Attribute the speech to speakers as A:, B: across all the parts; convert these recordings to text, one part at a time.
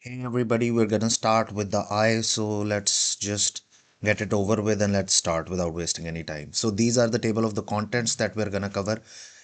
A: Hey everybody, we're gonna start with the eye, so let's just get it over with and let's start without wasting any time. So these are the table of the contents that we're gonna cover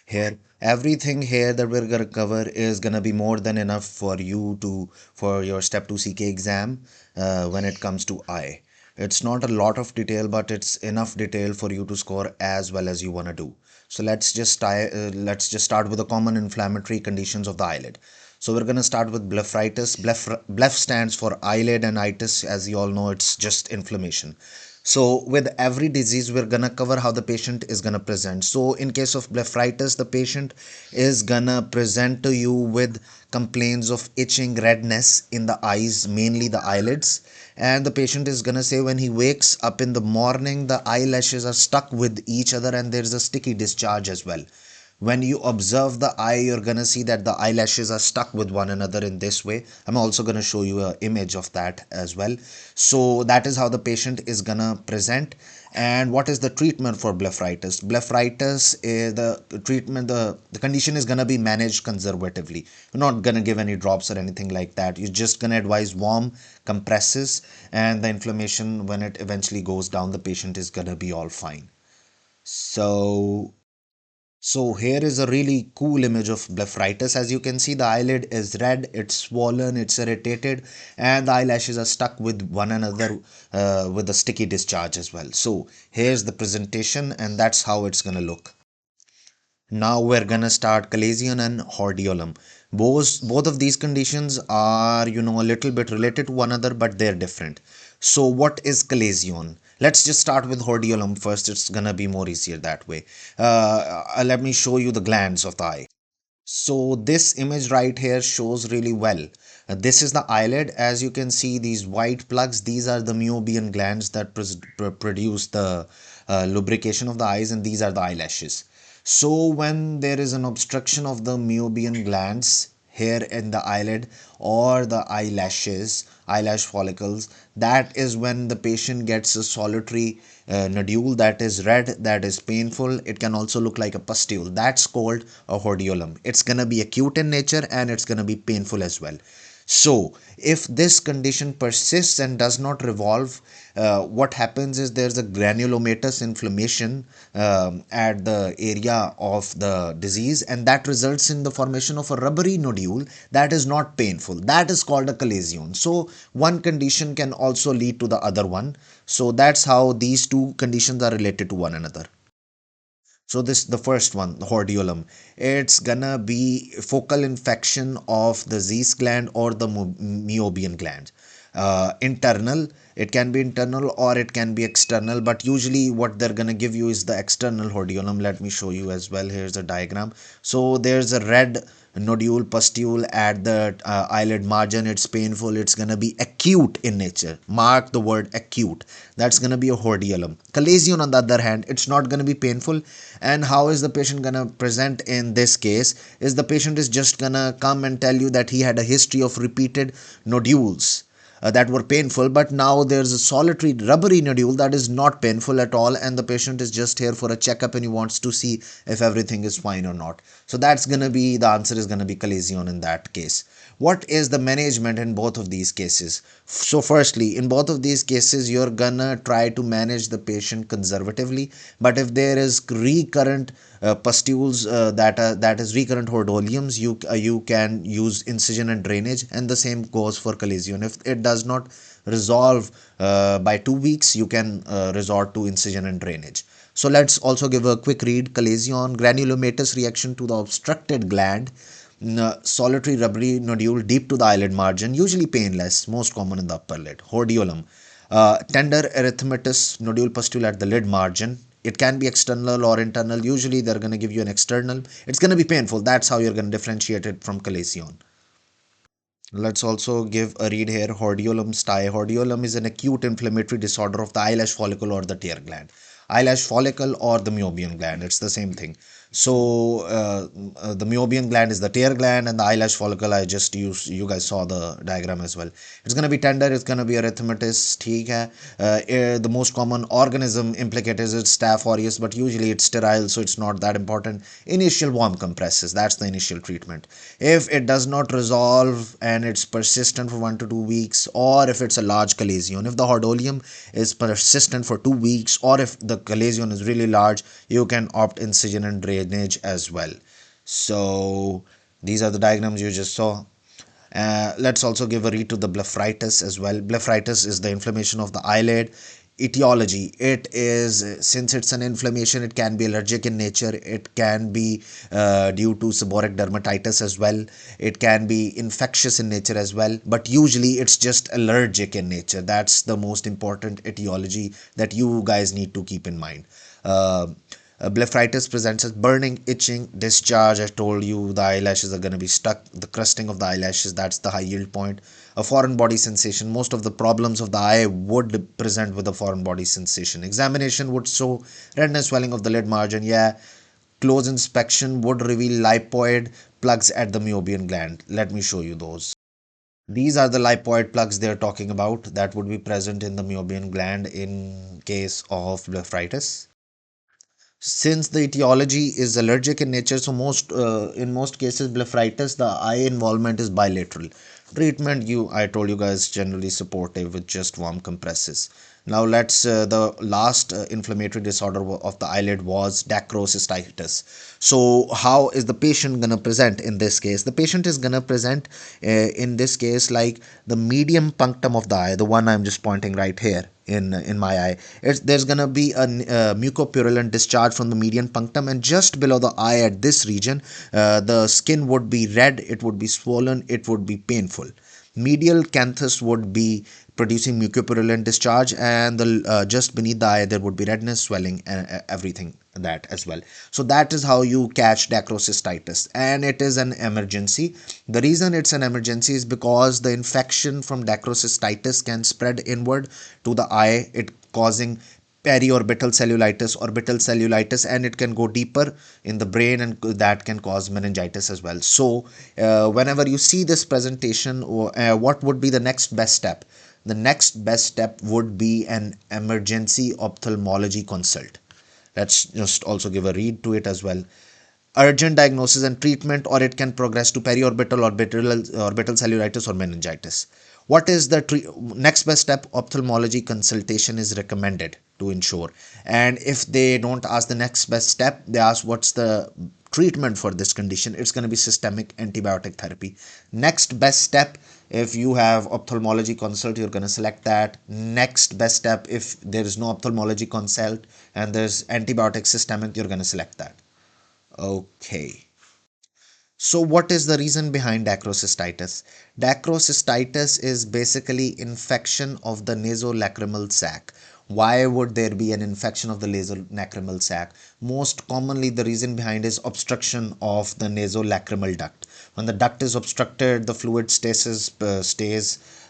A: here. Everything here that we're gonna cover is gonna be more than enough for you to for your step 2 CK exam when it comes to eye. It's not a lot of detail, but it's enough detail for you to score as well as you wanna do. So let's just start with the common inflammatory conditions of the eyelid. So we're going to start with blepharitis. Bleph stands for eyelid, and itis, as you all know, it's just inflammation. So with every disease, we're going to cover how the patient is going to present. So in case of blepharitis, the patient is going to present to you with complaints of itching, redness in the eyes, mainly the eyelids. And the patient is going to say when he wakes up in the morning, the eyelashes are stuck with each other and there's a sticky discharge as well. When you observe the eye, you're gonna see that the eyelashes are stuck with one another in this way. I'm also gonna show you an image of that as well. So that is how the patient is gonna present. And what is the treatment for blepharitis? Blepharitis is the treatment, the condition is gonna be managed conservatively. You're not gonna give any drops or anything like that. You're just gonna advise warm compresses, and the inflammation, when it eventually goes down, the patient is gonna be all fine. So here is a really cool image of blepharitis. As you can see, the eyelid is red, it's swollen, it's irritated, and the eyelashes are stuck with one another with a sticky discharge as well. So here's the presentation, and that's how it's gonna look. Now we're gonna start chalazion and hordeolum. Both of these conditions are, a little bit related to one another, but they're different. So what is chalazion? Let's just start with hordeolum first. It's gonna be more easier that way. Let me show you the glands of the eye. So this image right here shows really well. This is the eyelid. As you can see, these white plugs, these are the meibomian glands that produce the lubrication of the eyes, and these are the eyelashes. So when there is an obstruction of the meibomian glands here in the eyelid or the eyelash follicles, that is when the patient gets a solitary nodule that is red, that is painful. It can also look like a pustule. That's called a hordeolum. It's gonna be acute in nature and it's gonna be painful as well. So if this condition persists and does not revolve, what happens is there's a granulomatous inflammation at the area of the disease, and that results in the formation of a rubbery nodule that is not painful. That is called a chalazion. So one condition can also lead to the other one. So that's how these two conditions are related to one another. So this the first one, the hordeolum. It's gonna be focal infection of the Zeiss gland or the meibomian gland. Internal, it can be internal or it can be external, but usually what they're gonna give you is the external hordeolum. Let me show you as well. Here's a diagram. So there's a red nodule pustule at the eyelid margin. It's painful. It's gonna be acute in nature. Mark the word acute. That's gonna be a hordeolum. Chalazion, on the other hand, it's not gonna be painful. And how is the patient gonna present in this case? Is the patient is just gonna come and tell you that he had a history of repeated nodules that were painful, but now there's a solitary rubbery nodule that is not painful at all, and the patient is just here for a checkup and he wants to see if everything is fine or not. So that's gonna be the answer is gonna be chalazion in that case. What is the management in both of these cases? So firstly, in both of these cases, you're gonna try to manage the patient conservatively, but if there is recurrent pustules that is recurrent hordeolums, you can use incision and drainage, and the same goes for chalazion. If it does not resolve by 2 weeks, you can resort to incision and drainage. So let's also give a quick read. Chalazion, granulomatous reaction to the obstructed gland, solitary rubbery nodule deep to the eyelid margin, usually painless, most common in the upper lid. Hordeolum, tender erythematous nodule pustule at the lid margin. It can be external or internal. Usually they're going to give you an external. It's going to be painful. That's how you're going to differentiate it from chalazion. Let's also give a read here. Hordeolum stye. Hordeolum is an acute inflammatory disorder of the eyelash follicle or the tear gland. Eyelash follicle or the meibomian gland. It's the same thing. So the meibomian gland is the tear gland, and the eyelash follicle I just used. You guys saw the diagram as well. It's gonna be tender. It's gonna be erythematous. ठीक है. The most common organism implicated is Staph aureus, but usually it's sterile, so it's not that important. Initial warm compresses. That's the initial treatment. If it does not resolve and it's persistent for 1 to 2 weeks, or if it's a large chalazion, if the hordeolium is persistent for 2 weeks, or if the chalazion is really large, you can opt incision and drainage as well. So these are the diagrams you just saw. Let's also give a read to the blepharitis as well. Blepharitis is the inflammation of the eyelid. Etiology: it is, since it's an inflammation, it can be allergic in nature, it can be due to seborrheic dermatitis as well, it can be infectious in nature as well, but usually it's just allergic in nature. That's the most important etiology that you guys need to keep in mind. uh, Blepharitis presents as burning, itching, discharge. I told you the eyelashes are going to be stuck. The crusting of the eyelashes, that's the high yield point. A foreign body sensation. Most of the problems of the eye would present with a foreign body sensation. Examination would show redness, swelling of the lid margin. Yeah. Close inspection would reveal lipoid plugs at the meibomian gland. Let me show you those. These are the lipoid plugs they're talking about that would be present in the meibomian gland in case of blepharitis. Since the etiology is allergic in nature, so in most cases blepharitis, the eye involvement is bilateral. Treatment, you I told you guys, generally supportive with just warm compresses. Now let's the last inflammatory disorder of the eyelid was dacrocystitis. So how is the patient gonna present in this case? The patient is gonna present in this case like the medium punctum of the eye, the one I'm just pointing right here in my eye. There's gonna be a mucopurulent discharge from the median punctum, and just below the eye at this region, the skin would be red, it would be swollen, it would be painful. Medial canthus would be producing mucopurulent discharge, and just beneath the eye there would be redness, swelling, and everything that as well. So that is how you catch dacrocystitis, and it is an emergency. The reason it's an emergency is because the infection from dacrocystitis can spread inward to the eye, it causing periorbital cellulitis, orbital cellulitis, and it can go deeper in the brain, and that can cause meningitis as well. So whenever you see this presentation, what would be the next best step? The next best step would be an emergency ophthalmology consult. Let's just also give a read to it as well. Urgent diagnosis and treatment, or it can progress to periorbital, orbital cellulitis, or meningitis. What is the next best step? Ophthalmology consultation is recommended to ensure. And if they don't ask the next best step, they ask what's the treatment for this condition. It's going to be systemic antibiotic therapy. Next best step, if you have ophthalmology consult, you're going to select that. Next best step, if there is no ophthalmology consult and there's antibiotic systemic, you're going to select that. Okay. So what is the reason behind dacrocystitis? Dacrocystitis is basically infection of the nasolacrimal sac. Why would there be an infection of the nasolacrimal sac? Most commonly, the reason behind is obstruction of the nasolacrimal duct. When the duct is obstructed, the fluid stays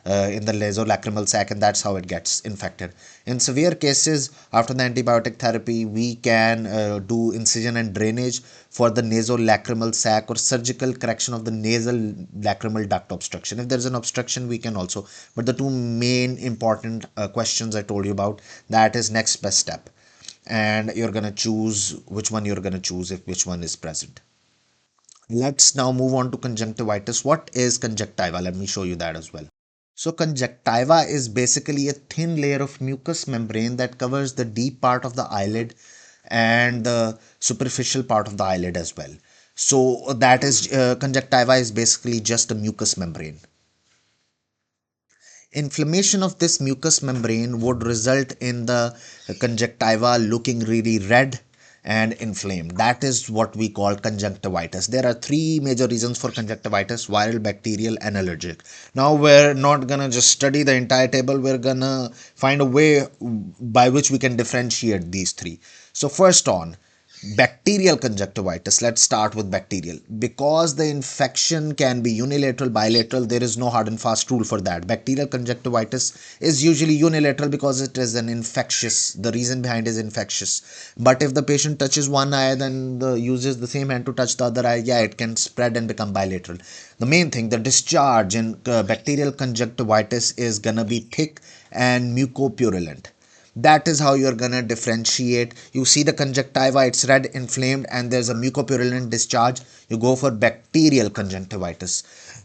A: in the nasolacrimal sac, and that's how it gets infected. In severe cases, after the antibiotic therapy, we can do incision and drainage for the nasolacrimal sac, or surgical correction of the nasal lacrimal duct obstruction. If there's an obstruction, we can also. But the two main important questions I told you about, that is next best step. And you're going to choose which one you're going to choose if which one is present. Let's now move on to conjunctivitis. What is conjunctiva? Let me show you that as well. So conjunctiva is basically a thin layer of mucous membrane that covers the deep part of the eyelid and the superficial part of the eyelid as well. So that is conjunctiva is basically just a mucous membrane. Inflammation of this mucous membrane would result in the conjunctiva looking really red and inflamed. That is what we call conjunctivitis. There are three major reasons for conjunctivitis: viral, bacterial, and allergic. Now we're not gonna just study the entire table, we're gonna find a way by which we can differentiate these three. So first on, Bacterial conjunctivitis. Let's start with bacterial. Because the infection can be unilateral, bilateral, there is no hard and fast rule for that. Bacterial conjunctivitis is usually unilateral because it is an infectious. The reason behind is infectious. But if the patient touches one eye, then uses the same hand to touch the other eye, yeah, it can spread and become bilateral. The main thing, the discharge in bacterial conjunctivitis is gonna be thick and mucopurulent. That is how you're gonna differentiate. You see the conjunctiva, it's red, inflamed, and there's a mucopurulent discharge. You go for bacterial conjunctivitis.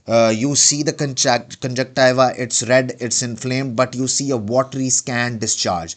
A: You see the conjunctiva, it's red, it's inflamed, but you see a watery scan discharge.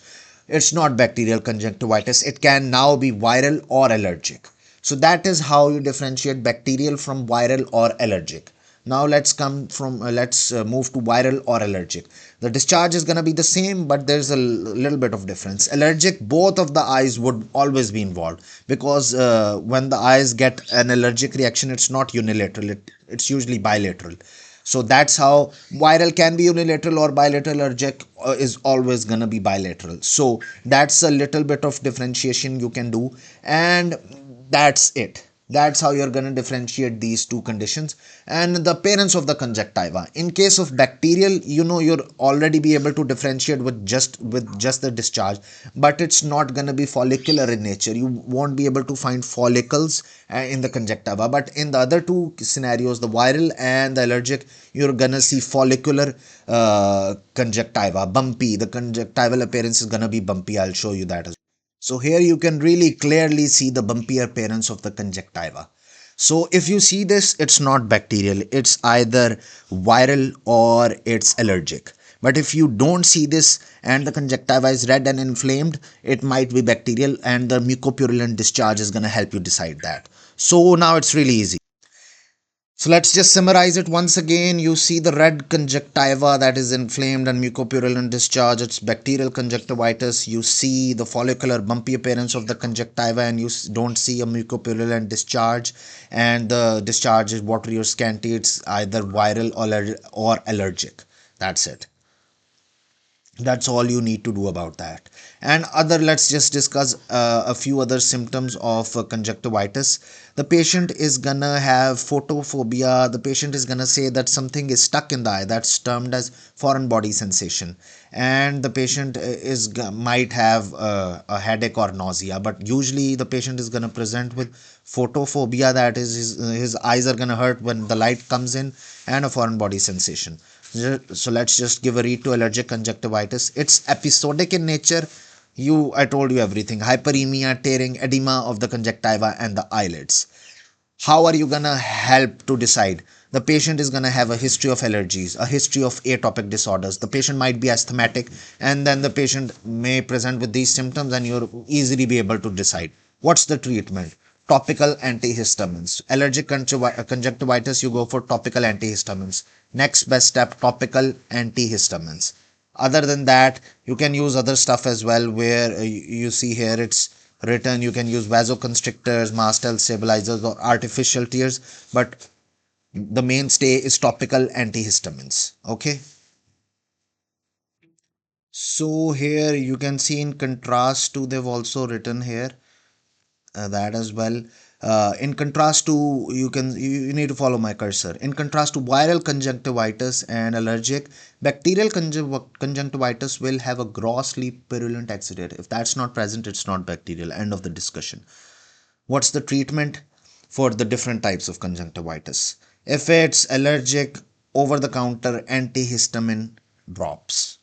A: It's not bacterial conjunctivitis. It can now be viral or allergic. So that is how you differentiate bacterial from viral or allergic. Now let's move to viral or allergic. The discharge is going to be the same, but there's a little bit of difference. Allergic, both of the eyes would always be involved, because when the eyes get an allergic reaction, it's not unilateral, it's usually bilateral. So that's how viral can be unilateral or bilateral. Allergic is always going to be bilateral. So that's a little bit of differentiation you can do, and that's it. That's how you're going to differentiate these two conditions. And the appearance of the conjunctiva, in case of bacterial, you'll already be able to differentiate with just the discharge, but it's not going to be follicular in nature. You won't be able to find follicles in the conjunctiva. But in the other two scenarios, the viral and the allergic, you're gonna see follicular conjunctiva, bumpy. The conjunctival appearance is gonna be bumpy. I'll show you that as well. So here you can really clearly see the bumpy appearance of the conjunctiva. So if you see this, it's not bacterial, it's either viral or it's allergic. But if you don't see this and the conjunctiva is red and inflamed, it might be bacterial, and the mucopurulent discharge is going to help you decide that. So now it's really easy. So let's just summarize it once again. You see the red conjunctiva that is inflamed and mucopurulent discharge. It's bacterial conjunctivitis. You see the follicular bumpy appearance of the conjunctiva, and you don't see a mucopurulent discharge. And the discharge is watery or scanty. It's either viral or allergic. That's it. That's all you need to do about that. And let's just discuss a few other symptoms of conjunctivitis. The patient is gonna have photophobia. The patient is gonna say that something is stuck in the eye. That's termed as foreign body sensation. And the patient might have a headache or nausea, but usually the patient is gonna present with photophobia, that is his eyes are gonna hurt when the light comes in, and a foreign body sensation. So let's just give a read to allergic conjunctivitis. It's episodic in nature. I told you everything. Hyperemia, tearing, edema of the conjunctiva and the eyelids. How are you gonna help to decide? The patient is gonna have a history of allergies, a history of atopic disorders. The patient might be asthmatic, and then the patient may present with these symptoms, and you'll easily be able to decide. What's the treatment? Topical antihistamines. Allergic conjunctivitis, you go for topical antihistamines. Next best step, topical antihistamines. Other than that, you can use other stuff as well, where you see here it's written you can use vasoconstrictors, mast cell stabilizers, or artificial tears, but the mainstay is topical antihistamines. Okay. So here you can see, in contrast to, they've also written here that as well. In contrast to, you need to follow my cursor. In contrast to viral conjunctivitis and allergic, bacterial conjunctivitis will have a grossly purulent exudate. If that's not present, it's not bacterial. End of the discussion. What's the treatment for the different types of conjunctivitis? If it's allergic, over the counter antihistamine drops.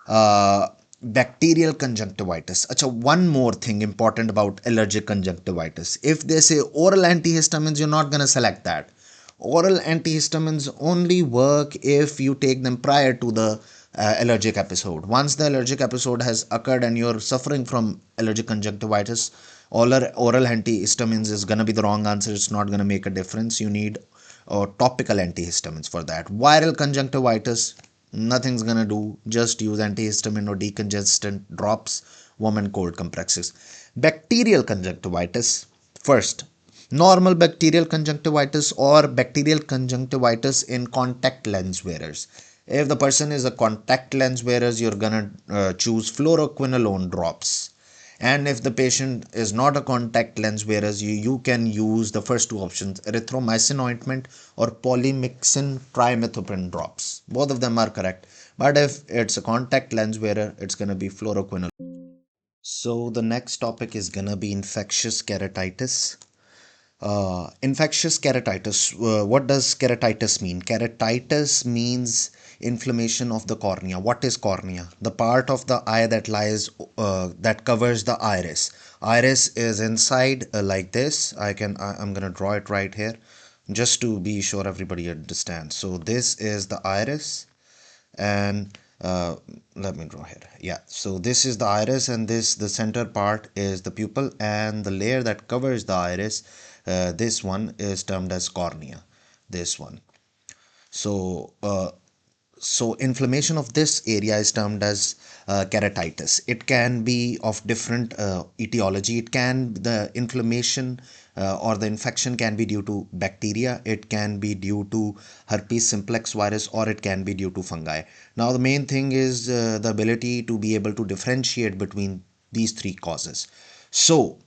A: uh, Bacterial conjunctivitis. Acha, one more thing important about allergic conjunctivitis. If they say oral antihistamines, you're not going to select that. Oral antihistamines only work if you take them prior to the allergic episode. Once the allergic episode has occurred and you're suffering from allergic conjunctivitis, oral antihistamines is going to be the wrong answer. It's not going to make a difference. You need topical antihistamines for that. Viral conjunctivitis, nothing's gonna do. Just use antihistamine or decongestant drops, warm and cold compresses. Bacterial conjunctivitis, first, normal bacterial conjunctivitis or bacterial conjunctivitis in contact lens wearers. If the person is a contact lens wearer, you're gonna choose fluoroquinolone drops. And if the patient is not a contact lens wearer, you can use the first two options, erythromycin ointment or polymyxin trimethoprim drops. Both of them are correct. But if it's a contact lens wearer, it's going to be fluoroquinolone. So the next topic is going to be infectious keratitis. Infectious keratitis. What does keratitis mean? Keratitis means inflammation of the cornea. What is cornea? The part of the eye that lies that covers the iris. Iris is inside like this. I'm gonna draw it right here, just to be sure everybody understands. So this is the iris, and let me draw here. Yeah, so this is the iris, and this the center part is the pupil, and the layer that covers the iris, this one is termed as cornea, this one. So inflammation of this area is termed as keratitis. It can be of different etiology. It can the inflammation or the infection can be due to bacteria. It can be due to herpes simplex virus, or it can be due to fungi. Now the main thing is the ability to be able to differentiate between these three causes. So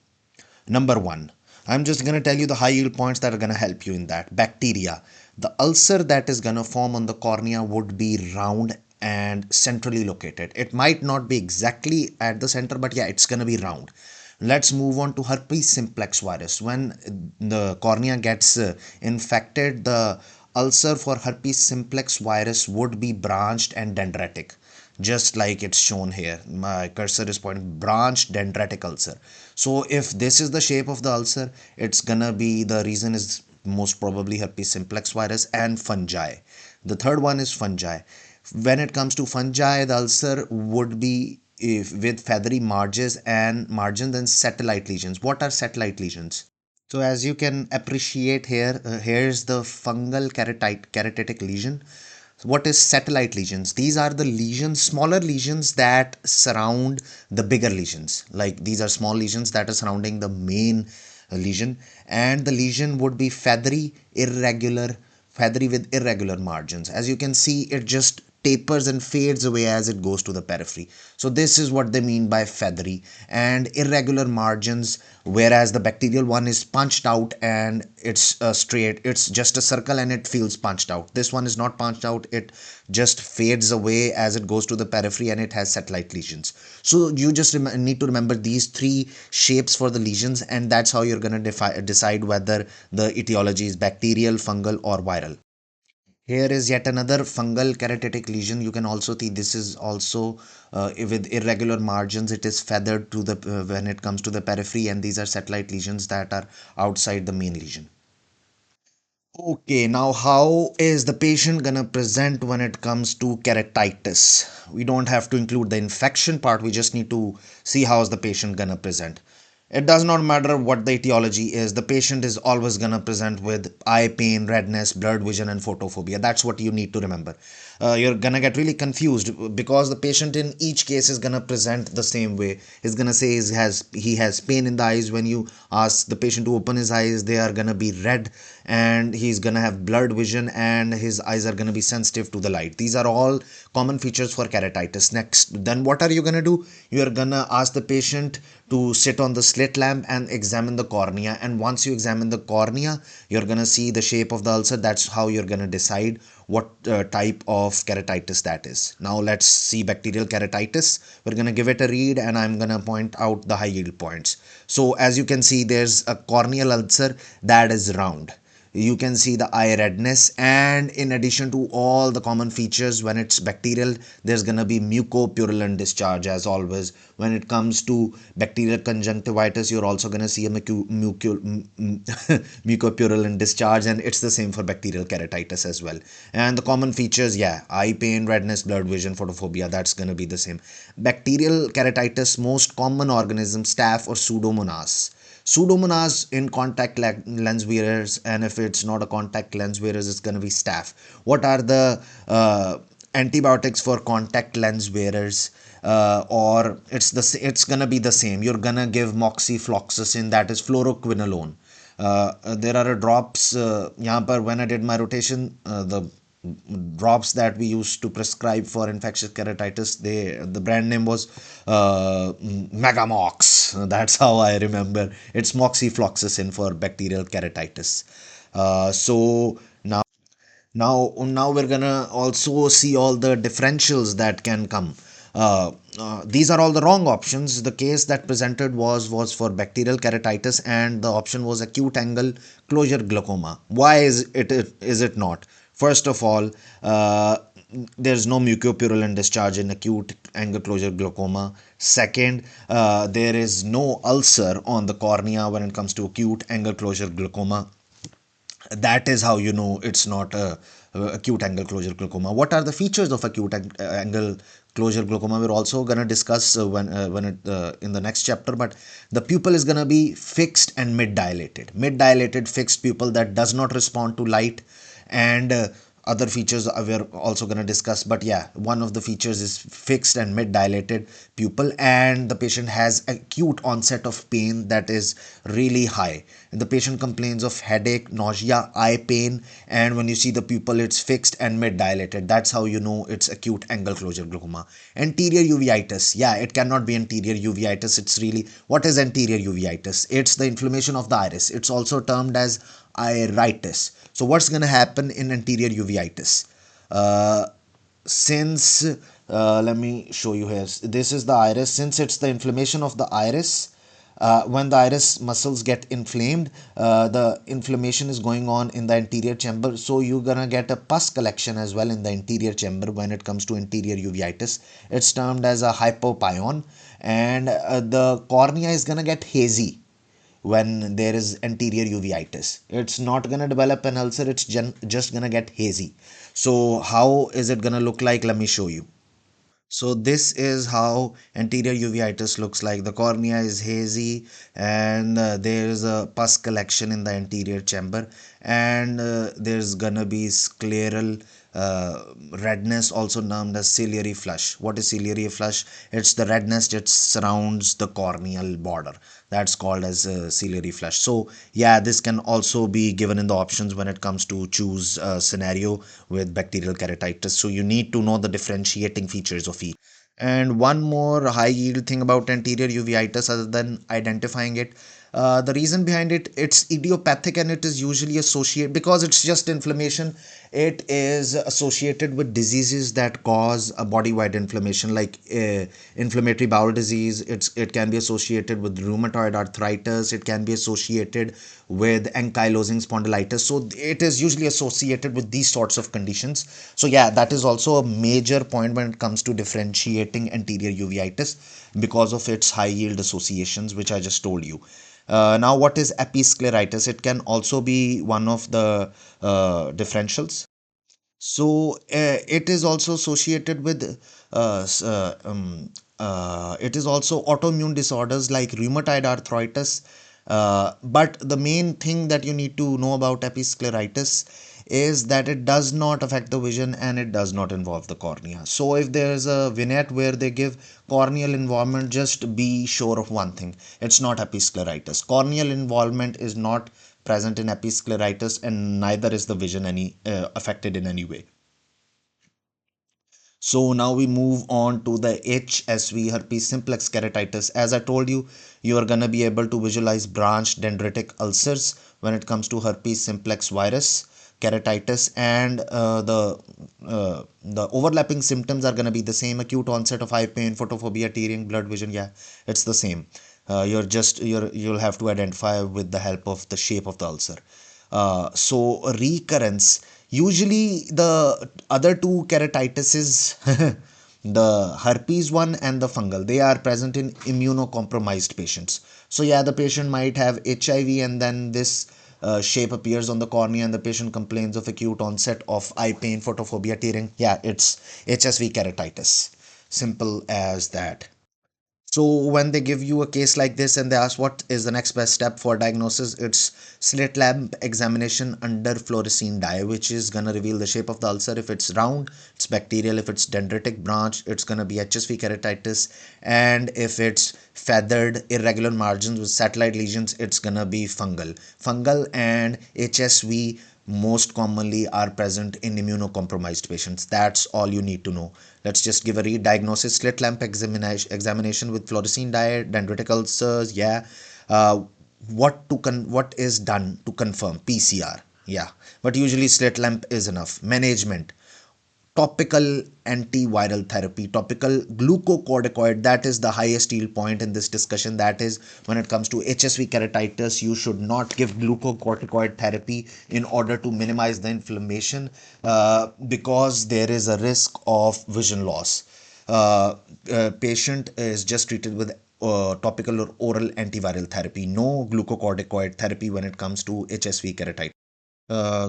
A: number one, I'm just going to tell you the high yield points that are going to help you in that. Bacteria. The ulcer that is going to form on the cornea would be round and centrally located. It might not be exactly at the center, but yeah, it's going to be round. Let's move on to herpes simplex virus. When the cornea gets infected, the ulcer for herpes simplex virus would be branched and dendritic, just like it's shown here. My cursor is pointing branched dendritic ulcer. So if this is the shape of the ulcer, it's gonna be, the reason is most probably herpes simplex virus and fungi. The third one is fungi. When it comes to fungi, the ulcer would be if with feathery margins and satellite lesions. What are satellite lesions? So as you can appreciate here, here's the fungal keratitic lesion. What is satellite lesions? These are the lesions, smaller lesions that surround the bigger lesions. Like these are small lesions that are surrounding the main lesion, and the lesion would be feathery with irregular margins. As you can see, it just tapers and fades away as it goes to the periphery. So this is what they mean by feathery and irregular margins, whereas the bacterial one is punched out and it's straight, it's just a circle and it feels punched out. This one is not punched out, it just fades away as it goes to the periphery, and it has satellite lesions. So you just need to remember these three shapes for the lesions, and that's how you're going to decide whether the etiology is bacterial, fungal, or viral. Here is yet another fungal keratitic lesion. You can also see this is also with irregular margins. It is feathered to the when it comes to the periphery, and these are satellite lesions that are outside the main lesion. Okay, now how is the patient gonna present when it comes to keratitis? We don't have to include the infection part, we just need to see how is the patient gonna present. It does not matter what the etiology is, the patient is always gonna present with eye pain, redness, blurred vision, and photophobia. That's what you need to remember. You're gonna get really confused because the patient in each case is gonna present the same way. He's gonna say he has pain in the eyes. When you ask the patient to open his eyes, they are gonna be red, and he's gonna have blurred vision, and his eyes are gonna be sensitive to the light. These are all common features for keratitis. Next, then what are you gonna do? You're gonna ask the patient to sit on the slit lamp and examine the cornea, and once you examine the cornea, you're gonna see the shape of the ulcer. That's how you're gonna decide what type of keratitis that is. Now let's see bacterial keratitis. We're gonna give it a read, and I'm gonna point out the high yield points. So as you can see, there's a corneal ulcer that is round. You can see the eye redness, and in addition to all the common features, when it's bacterial, there's gonna be mucopurulent discharge. As always, when it comes to bacterial conjunctivitis, you're also gonna see a mucopurulent discharge, and it's the same for bacterial keratitis as well. And the common features, yeah, eye pain, redness, blurred vision, photophobia, that's gonna be the same. Bacterial keratitis, most common organism, staph or pseudomonas. Pseudomonas in contact lens wearers, and if it's not a contact lens wearers, it's going to be staph. What are the antibiotics for contact lens wearers? Or it's gonna be the same. You're gonna give moxifloxacin, that is fluoroquinolone. There are drops यहाँ पर when I did my rotation, the drops that we used to prescribe for infectious keratitis, the brand name was Megamox. That's how I remember. It's moxifloxacin for bacterial keratitis. So now we're gonna also see all the differentials that can come. These are all the wrong options. The case that presented was for bacterial keratitis, and the option was acute angle closure glaucoma. Why is it not? First of all, there's no mucopurulent discharge in acute angle closure glaucoma. Second, there is no ulcer on the cornea when it comes to acute angle closure glaucoma. That is how you know it's not a acute angle closure glaucoma. What are the features of acute angle closure glaucoma? We're also going to discuss when it in the next chapter. But the pupil is going to be fixed and mid dilated fixed pupil that does not respond to light, and other features we're also going to discuss. But yeah, one of the features is fixed and mid dilated pupil, and the patient has acute onset of pain that is really high. The patient complains of headache, nausea, eye pain, and when you see the pupil, it's fixed and mid dilated. That's how you know it's acute angle closure glaucoma. Anterior uveitis, yeah, it cannot be anterior uveitis. It's really, what is anterior uveitis? It's the inflammation of the iris. It's also termed as iritis. So what's going to happen in anterior uveitis? Uh, since Let me show you here. This is the iris. Since it's the inflammation of the iris, when the iris muscles get inflamed, the inflammation is going on in the anterior chamber, so you're gonna get a pus collection as well in the anterior chamber. When it comes to anterior uveitis, it's termed as a hypopyon, and the cornea is gonna get hazy when there is anterior uveitis. It's not going to develop an ulcer, it's just going to get hazy. So how is it going to look like? Let me show you. So this is how anterior uveitis looks like. The cornea is hazy, and there is a pus collection in the anterior chamber, and there's gonna be scleral redness, also known as ciliary flush. What is ciliary flush? It's the redness that surrounds the corneal border. That's called as ciliary flush. So yeah, this can also be given in the options when it comes to choose a scenario with bacterial keratitis. So you need to know the differentiating features of each. And one more high yield thing about anterior uveitis, other than identifying it, the reason behind it, it's idiopathic, and it is usually associated, because it's just inflammation, it is associated with diseases that cause a body wide inflammation, like inflammatory bowel disease. It can be associated with rheumatoid arthritis, it can be associated with ankylosing spondylitis. So it is usually associated with these sorts of conditions. So yeah, that is also a major point when it comes to differentiating anterior uveitis, because of its high yield associations, which I just told you. Now, what is episcleritis? It can also be one of the differentials. So it is also associated with it is also autoimmune disorders like rheumatoid arthritis. But the main thing that you need to know about episcleritis is that it does not affect the vision, and it does not involve the cornea. So if there is a vignette where they give corneal involvement, just be sure of one thing: it's not episcleritis. Corneal involvement is not present in episcleritis, and neither is the vision any affected in any way. So now we move on to the HSV, herpes simplex keratitis. As I told you, you are going to be able to visualize branched dendritic ulcers when it comes to herpes simplex virus keratitis, and the overlapping symptoms are going to be the same: acute onset of eye pain, photophobia, tearing, blurred vision. Yeah, it's the same. You'll have to identify with the help of the shape of the ulcer. So recurrence, usually the other two keratitises, the herpes one and the fungal, they are present in immunocompromised patients. So yeah, the patient might have HIV, and then this shape appears on the cornea, and the patient complains of acute onset of eye pain, photophobia, tearing. Yeah, it's HSV keratitis. Simple as that. So when they give you a case like this and they ask what is the next best step for diagnosis, it's slit lamp examination under fluorescein dye, which is gonna reveal the shape of the ulcer. If it's round, it's bacterial. If it's dendritic branch, it's gonna be HSV keratitis. And if it's feathered, irregular margins with satellite lesions, it's gonna be fungal. Fungal and HSV most commonly are present in immunocompromised patients. That's all you need to know. Let's just give a re-diagnosis. Slit lamp examination with fluorescein dye, dendritic ulcers. Yeah. Uh, what is done to confirm PCR? Yeah, but usually slit lamp is enough. Management: topical antiviral therapy, topical glucocorticoid. That is the highest yield point in this discussion. That is, when it comes to HSV keratitis, you should not give glucocorticoid therapy in order to minimize the inflammation, because there is a risk of vision loss. Patient is just treated with topical or oral antiviral therapy, no glucocorticoid therapy when it comes to HSV keratitis.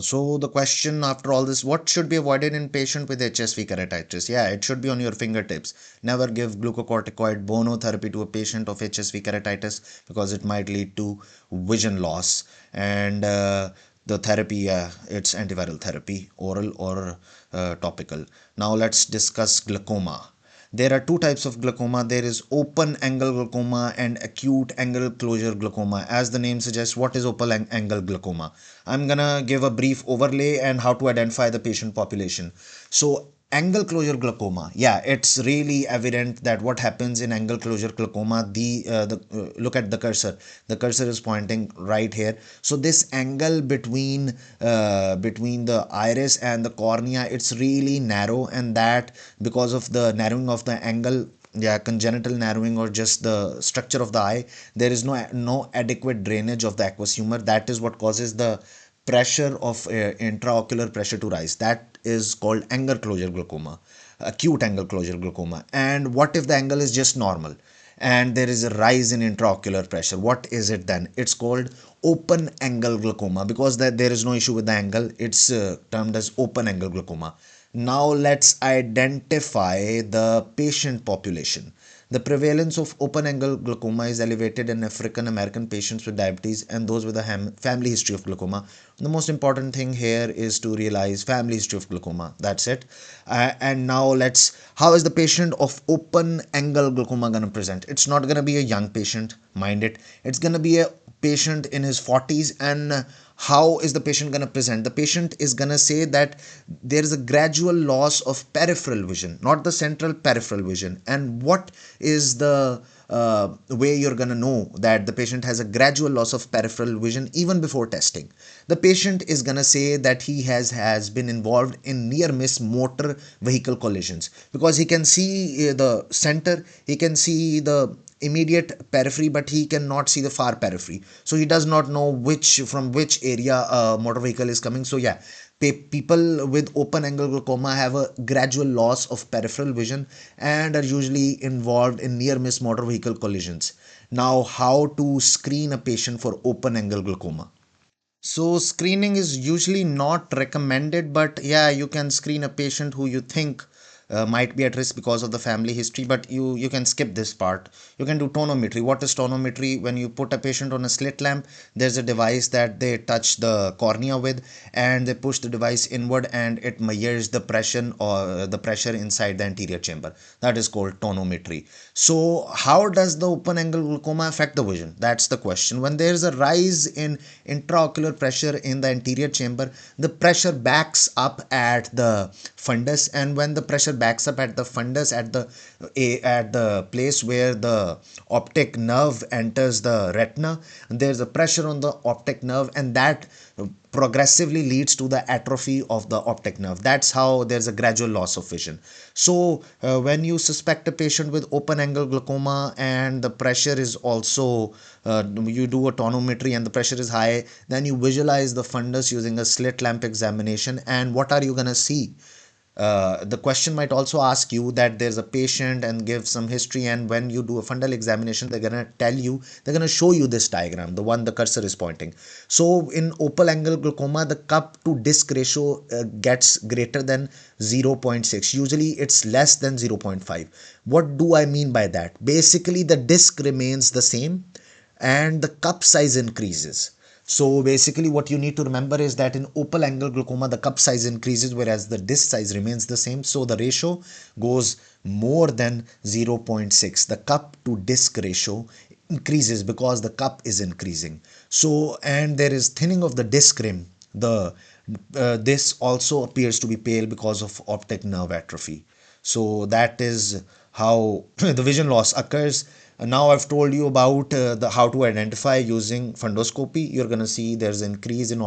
A: So the question after all this, what should be avoided in patient with HSV keratitis? Yeah, it should be on your fingertips. Never give glucocorticoid monotherapy to a patient of HSV keratitis because it might lead to vision loss. And the therapy, yeah, it's antiviral therapy, oral or topical. Now let's discuss glaucoma. There are two types of glaucoma. There is open angle glaucoma and acute angle closure glaucoma. As the name suggests, what is open angle glaucoma? I'm gonna give a brief overlay and how to identify the patient population. So angle closure glaucoma, yeah, it's really evident that what happens in angle closure glaucoma, look at the cursor. The cursor is pointing right here. So this angle between the iris and the cornea, it's really narrow, and that because of the narrowing of the angle, yeah, congenital narrowing or just the structure of the eye, there is no adequate drainage of the aqueous humor. That is what causes the pressure of intraocular pressure to rise. That is called angle closure glaucoma, acute angle closure glaucoma. And what if the angle is just normal and there is a rise in intraocular pressure? What is it then? It's called open angle glaucoma, because that there is no issue with the angle. It's termed as open angle glaucoma. Now let's identify the patient population. The prevalence of open angle glaucoma is elevated in African American patients with diabetes and those with a family history of glaucoma. The most important thing here is to realize family history of glaucoma. That's it. And now how is the patient of open angle glaucoma going to present? It's not going to be a young patient, mind it. It's going to be a patient in his 40s. And how is the patient going to present? The patient is going to say that there is a gradual loss of peripheral vision, not the central, peripheral vision. And what is the way you're going to know that the patient has a gradual loss of peripheral vision even before testing? The patient is going to say that he has been involved in near miss motor vehicle collisions, because he can see the center, he can see the immediate periphery, but he cannot see the far periphery. So he does not know from which area a motor vehicle is coming. So yeah, people with open angle glaucoma have a gradual loss of peripheral vision and are usually involved in near miss motor vehicle collisions. Now, how to screen a patient for open angle glaucoma? So screening is usually not recommended, but yeah, you can screen a patient who you think might be at risk because of the family history, but you can skip this part. You can do tonometry. What is tonometry? When you put a patient on a slit lamp, there's a device that they touch the cornea with, and they push the device inward, and it measures the pressure or the pressure inside the anterior chamber. That is called tonometry. So how does the open angle glaucoma affect the vision? That's the question. When there is a rise in intraocular pressure in the anterior chamber, the pressure backs up at the fundus, and when the pressure backs up at the fundus, at the place where the optic nerve enters the retina, there's a pressure on the optic nerve, and that progressively leads to the atrophy of the optic nerve. That's how there's a gradual loss of vision. So when you suspect a patient with open angle glaucoma and the pressure is also you do a tonometry and the pressure is high, then you visualize the fundus using a slit lamp examination. And what are you going to see? The question might also ask you that there's a patient and give some history, and when you do a fundal examination, they're gonna show you this diagram, the one the cursor is pointing. So in open angle glaucoma, the cup to disc ratio gets greater than 0.6. Usually it's less than 0.5. What do I mean by that? Basically, the disc remains the same and the cup size increases. So basically what you need to remember is that in open angle glaucoma, the cup size increases whereas the disc size remains the same. So the ratio goes more than 0.6. The cup to disc ratio increases because the cup is increasing. So, and there is thinning of the disc rim. The This also appears to be pale because of optic nerve atrophy. So that is how the vision loss occurs. Now I've told you about the how to identify using fundoscopy. You're going to see there's an increase in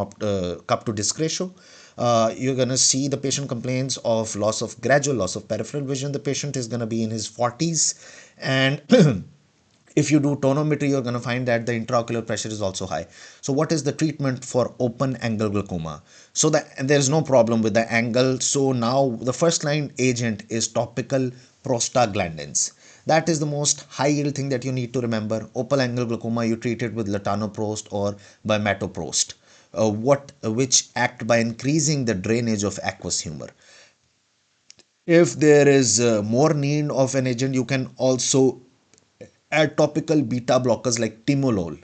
A: cup to disc ratio. You're going to see the patient complains of loss of gradual loss of peripheral vision. The patient is going to be in his 40s, and if you do tonometry, you're going to find that the intraocular pressure is also high. So what is the treatment for open angle glaucoma? So there's no problem with the angle. So now the first line agent is topical prostaglandins. That is the most high yield thing that you need to remember. Open angle glaucoma, you treat it with latanoprost or by metoprost, which act by increasing the drainage of aqueous humor. If there is more need of an agent, you can also add topical beta blockers like timolol.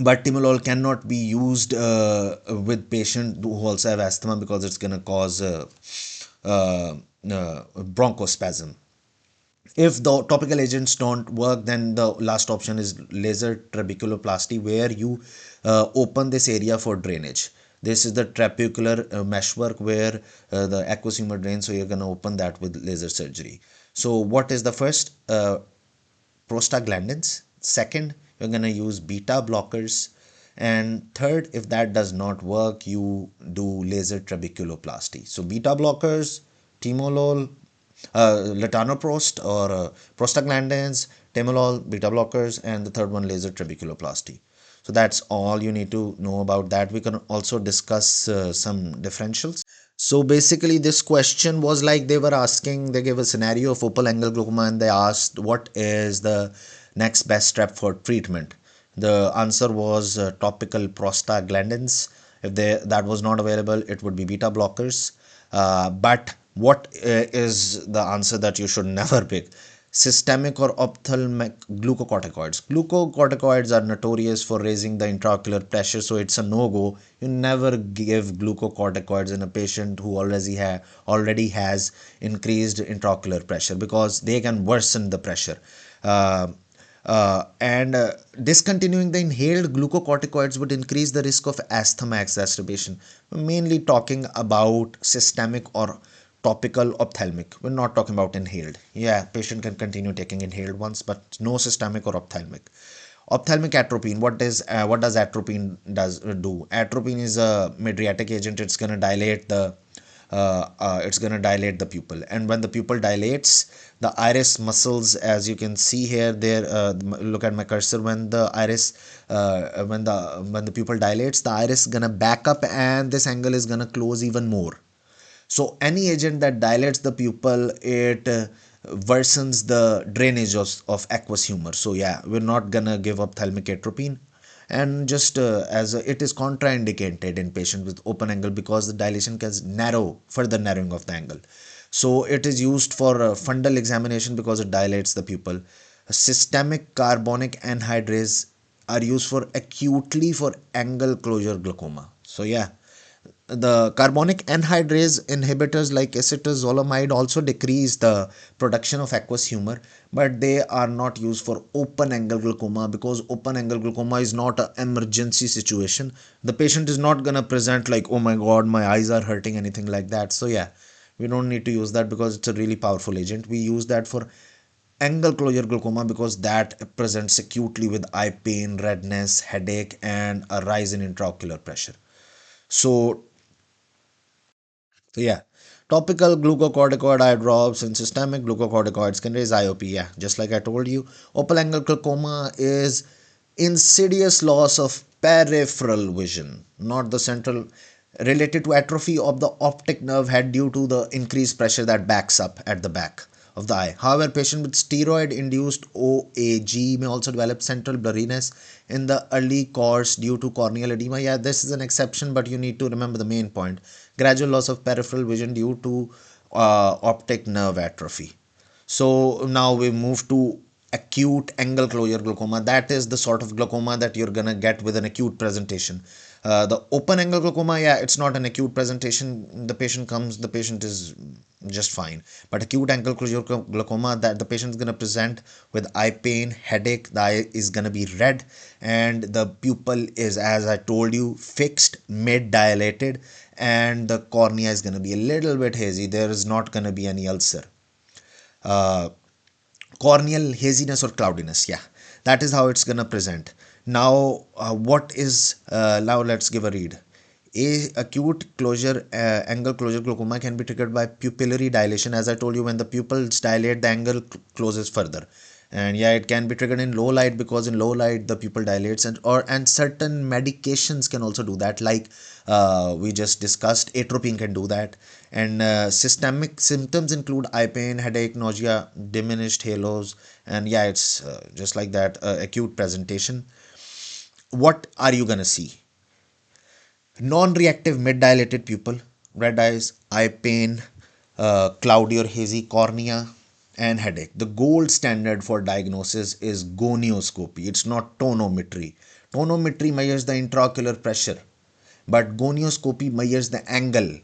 A: But timolol cannot be used with patients who also have asthma because it's going to cause uh, bronchospasm. If the topical agents don't work, then the last option is laser trabeculoplasty, where you open this area for drainage. This is the trabecular meshwork where the aqueous humor drains, so you're going to open that with laser surgery. So what is the first? Prostaglandins. Second, you're going to use beta blockers. And third, if that does not work, you do laser trabeculoplasty. So beta blockers, timolol, latanoprost or prostaglandins, timolol, beta blockers, and the third one, laser trabeculoplasty. So that's all you need to know about that. We can also discuss some differentials. So basically, this question was like they were asking, they gave a scenario of open angle glaucoma and they asked what is the next best step for treatment. The answer was topical prostaglandins. If that was not available, it would be beta blockers. But what is the answer that you should never pick? Systemic or ophthalmic glucocorticoids. Glucocorticoids are notorious for raising the intraocular pressure, so it's a no-go. You never give glucocorticoids in a patient who already has increased intraocular pressure because they can worsen the pressure. Uh, and Discontinuing the inhaled glucocorticoids would increase the risk of asthma exacerbation. We're mainly talking about systemic or topical ophthalmic. We're not talking about inhaled. Yeah, patient can continue taking inhaled ones, but no systemic or ophthalmic. Ophthalmic atropine. What does atropine do? Atropine is a mydriatic agent. It's going to dilate the pupil, and when the pupil dilates, the iris muscles, as you can see here, there look at my cursor. When the iris when the pupil dilates, the iris is going to back up and this angle is going to close even more. So any agent that dilates the pupil, it worsens the drainage of aqueous humor. So yeah, we're not gonna give ophthalmic atropine. And just it is contraindicated in patients with open angle because the dilation can further narrowing of the angle. So it is used for fundal examination because it dilates the pupil. Systemic carbonic anhydrase are used for acutely for angle closure glaucoma. So yeah, the carbonic anhydrase inhibitors like acetazolamide also decrease the production of aqueous humor, but they are not used for open angle glaucoma because open angle glaucoma is not an emergency situation. The patient is not going to present like, oh my god, my eyes are hurting, anything like that. So yeah, we don't need to use that because it's a really powerful agent. We use that for angle closure glaucoma because that presents acutely with eye pain, redness, headache, and a rise in intraocular pressure. So yeah, topical glucocorticoid eye drops and systemic glucocorticoids can raise IOP. Yeah, just like I told you, open angle glaucoma is insidious loss of peripheral vision, not the central, related to atrophy of the optic nerve head due to the increased pressure that backs up at the back of the eye. However, patient with steroid induced OAG may also develop central blurriness in the early course due to corneal edema. Yeah, this is an exception, but you need to remember the main point. Gradual loss of peripheral vision due to optic nerve atrophy. So now we move to acute angle closure glaucoma. That is the sort of glaucoma that you're gonna get with an acute presentation. The open angle glaucoma, yeah, it's not an acute presentation. The patient comes, the patient is just fine. But acute angle closure glaucoma, that the patient is going to present with eye pain, headache, the eye is going to be red, and the pupil is, as I told you, fixed, mid dilated, and the cornea is going to be a little bit hazy. There is not going to be any ulcer. Uh, Corneal haziness or cloudiness, yeah, that is how it's gonna present. Now what is now let's give a read. A acute closure angle closure glaucoma can be triggered by pupillary dilation. As I told you, when the pupils dilate, the angle closes further. And yeah, it can be triggered in low light, because in low light the pupil dilates, and certain medications can also do that, like we just discussed, atropine can do that. And systemic symptoms include eye pain, headache, nausea, diminished halos, and yeah, it's just like that acute presentation. What are you gonna see? Non-reactive mid-dilated pupil, red eyes, eye pain, cloudy or hazy cornea, and headache. The gold standard for diagnosis is gonioscopy. It's not tonometry. Tonometry measures the intraocular pressure, but gonioscopy measures the angle,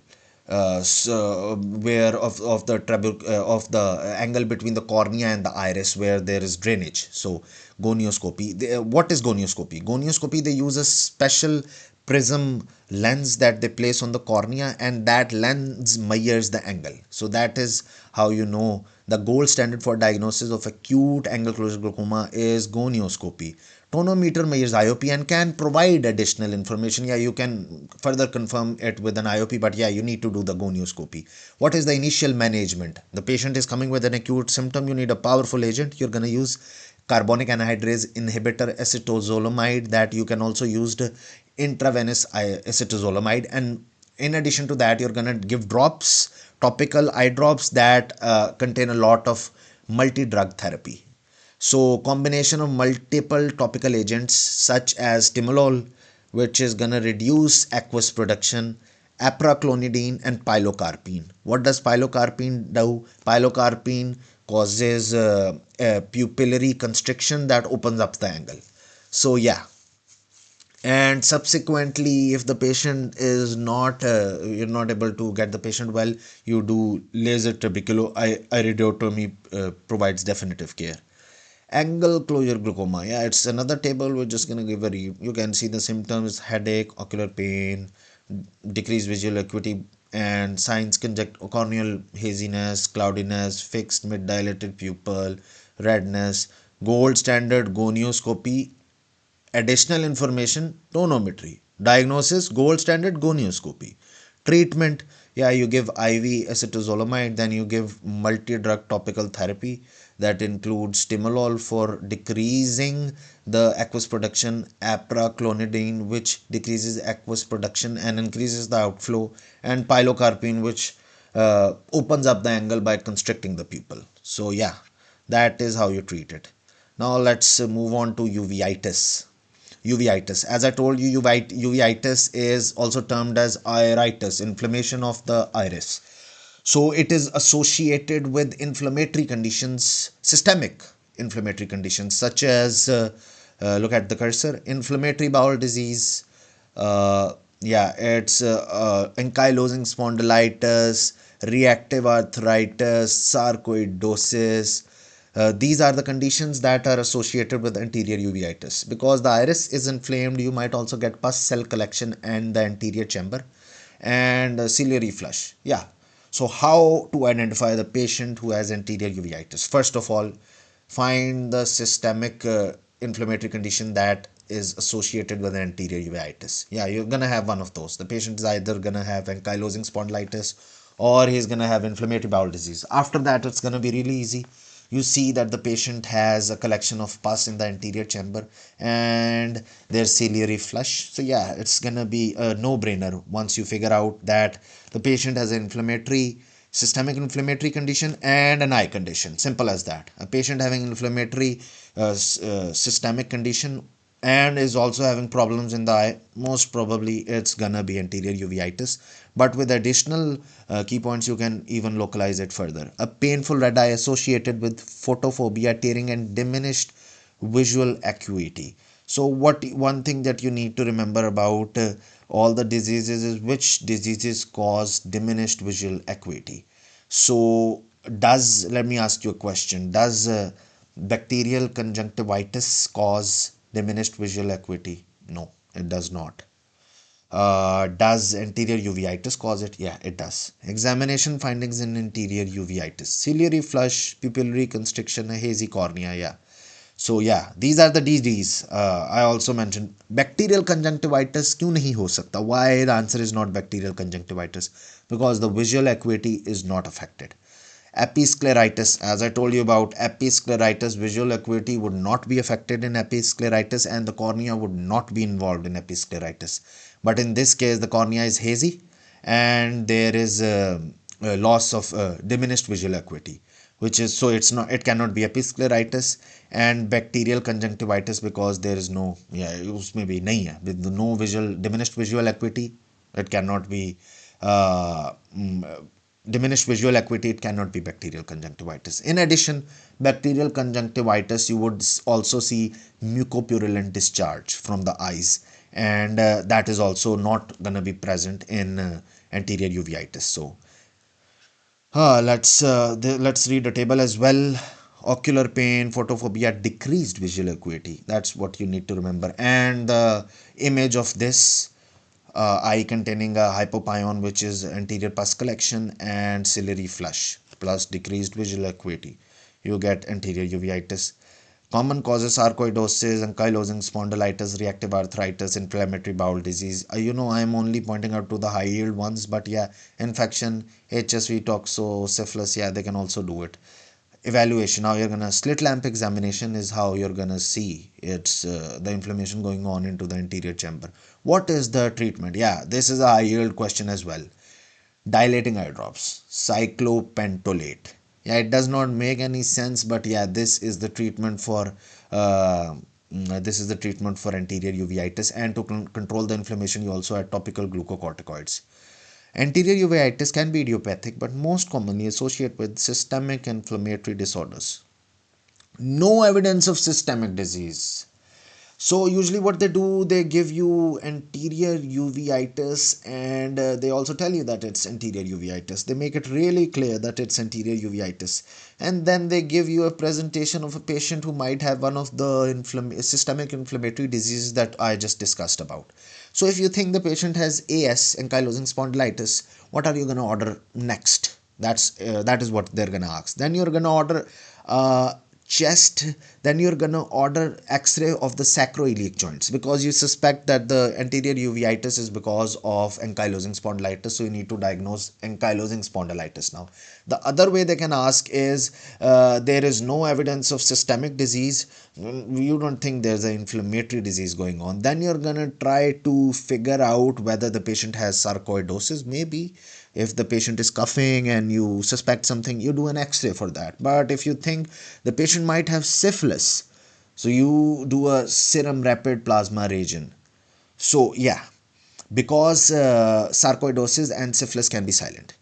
A: where of the angle between the cornea and the iris, where there is drainage. So gonioscopy, what is gonioscopy? Gonioscopy, they use a special prism lens that they place on the cornea, and that lens measures the angle. So that is how you know the gold standard for diagnosis of acute angle closure glaucoma is gonioscopy. Tonometer measures IOP and can provide additional information. Yeah, you can further confirm it with an IOP, but yeah, you need to do the gonioscopy. What is the initial management? The patient is coming with an acute symptom. You need a powerful agent. You're going to use carbonic anhydrase inhibitor acetazolamide, that you can also use the intravenous acetazolamide. And in addition to that, you're going to give drops, topical eye drops that contain a lot of multi-drug therapy. So combination of multiple topical agents such as timolol, which is gonna reduce aqueous production, apraclonidine, and pilocarpine. What does pilocarpine do? Pilocarpine causes pupillary constriction that opens up the angle. So yeah, and subsequently, if the patient is not you're not able to get the patient well, you do laser trabeculoiridotomy, provides definitive care. Angle closure glaucoma, yeah, it's another table. We're just going to give a review. You can see the symptoms: headache, ocular pain, decreased visual acuity, and signs: corneal haziness, cloudiness, fixed mid dilated pupil, redness. Gold standard gonioscopy. Additional information: tonometry. Diagnosis: gold standard gonioscopy. Treatment: yeah, you give IV acetazolamide, then you give multi-drug topical therapy that includes timolol for decreasing the aqueous production, apraclonidine, which decreases aqueous production and increases the outflow, and pilocarpine, which opens up the angle by constricting the pupil. So yeah, that is how you treat it. Now let's move on to uveitis. Uveitis. As I told you, uveitis is also termed as iritis, inflammation of the iris. So it is associated with inflammatory conditions, systemic inflammatory conditions, such as look at the cursor, inflammatory bowel disease. Yeah, it's ankylosing spondylitis, reactive arthritis, sarcoidosis. These are the conditions that are associated with anterior uveitis. Because the iris is inflamed, you might also get pus cell collection and the anterior chamber, and ciliary flush. Yeah. So how to identify the patient who has anterior uveitis? First of all, find the systemic inflammatory condition that is associated with an anterior uveitis. Yeah, you're gonna have one of those. The patient is either gonna have ankylosing spondylitis or he's gonna have inflammatory bowel disease. After that, it's gonna be really easy. You see that the patient has a collection of pus in the anterior chamber and there's ciliary flush. So yeah, it's gonna be a no-brainer once you figure out that the patient has an inflammatory, systemic inflammatory condition and an eye condition. Simple as that. A patient having inflammatory systemic condition and is also having problems in the eye, most probably it's gonna be anterior uveitis. But with additional key points, you can even localize it further. A painful red eye associated with photophobia, tearing, and diminished visual acuity. So what one thing that you need to remember about all the diseases is which diseases cause diminished visual acuity. So does, let me ask you a question, does bacterial conjunctivitis cause diminished visual acuity? No, it does not. Does anterior uveitis cause it? Yeah, it does. Examination findings in anterior uveitis: ciliary flush, pupillary constriction, a hazy cornea. Yeah. So yeah, these are the DDs. I also mentioned bacterial conjunctivitis क्यों नहीं हो सकता? Why the answer is not bacterial conjunctivitis? Because the visual acuity is not affected. Episcleritis, as I told you about episcleritis, visual acuity would not be affected in episcleritis and the cornea would not be involved in episcleritis. But in this case, the cornea is hazy and there is a loss of diminished visual acuity, which is, so it's not, it cannot be episcleritis. And bacterial conjunctivitis, because there is no, yeah, उसमें भी नहीं है, with no visual, diminished visual acuity, it cannot be uh, mm, diminished visual acuity, it cannot be bacterial conjunctivitis. In addition, bacterial conjunctivitis, you would also see mucopurulent discharge from the eyes, and that is also not gonna be present in anterior uveitis. So let's read the table as well. Ocular pain, photophobia, decreased visual acuity. That's what you need to remember. And the image of this eye containing a hypopyon, which is anterior pus collection, and ciliary flush, plus decreased visual acuity. You get anterior uveitis. Common causes: sarcoidosis, ankylosing spondylitis, reactive arthritis, inflammatory bowel disease. I am only pointing out to the high yield ones, but yeah, infection, HSV, toxo, syphilis, yeah, they can also do it. Evaluation: how you're gonna, slit lamp examination is how you're gonna see it's the inflammation going on into the anterior chamber. What is the treatment? Yeah, this is a high yield question as well. Dilating eye drops, cyclopentolate. Yeah, it does not make any sense, but yeah, uh, this is the treatment for anterior uveitis. And to control the inflammation, you also add topical glucocorticoids. Anterior uveitis can be idiopathic, but most commonly associated with systemic inflammatory disorders. No evidence of systemic disease. So usually what they do, they give you anterior uveitis, and they also tell you that it's anterior uveitis. They make it really clear that it's anterior uveitis. And then they give you a presentation of a patient who might have one of the systemic inflammatory diseases that I just discussed about. So if you think the patient has AS, ankylosing spondylitis, what are you going to order next? That is what they're going to ask. Then you're going to order chest, then you're gonna order x-ray of the sacroiliac joints, because you suspect that the anterior uveitis is because of ankylosing spondylitis, so you need to diagnose ankylosing spondylitis. Now the other way they can ask is, there is no evidence of systemic disease, you don't think there's an inflammatory disease going on, then you're gonna try to figure out whether the patient has sarcoidosis. Maybe if the patient is coughing and you suspect something, you do an x-ray for that. But if you think the patient might have syphilis, so you do a serum rapid plasma region. So yeah, because sarcoidosis and syphilis can be silent.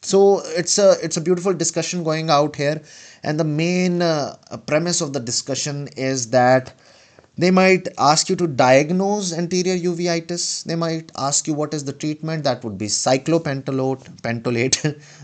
A: So it's a beautiful discussion going out here, and the main premise of the discussion is that they might ask you to diagnose anterior uveitis. They might ask you what is the treatment. That would be pentolate,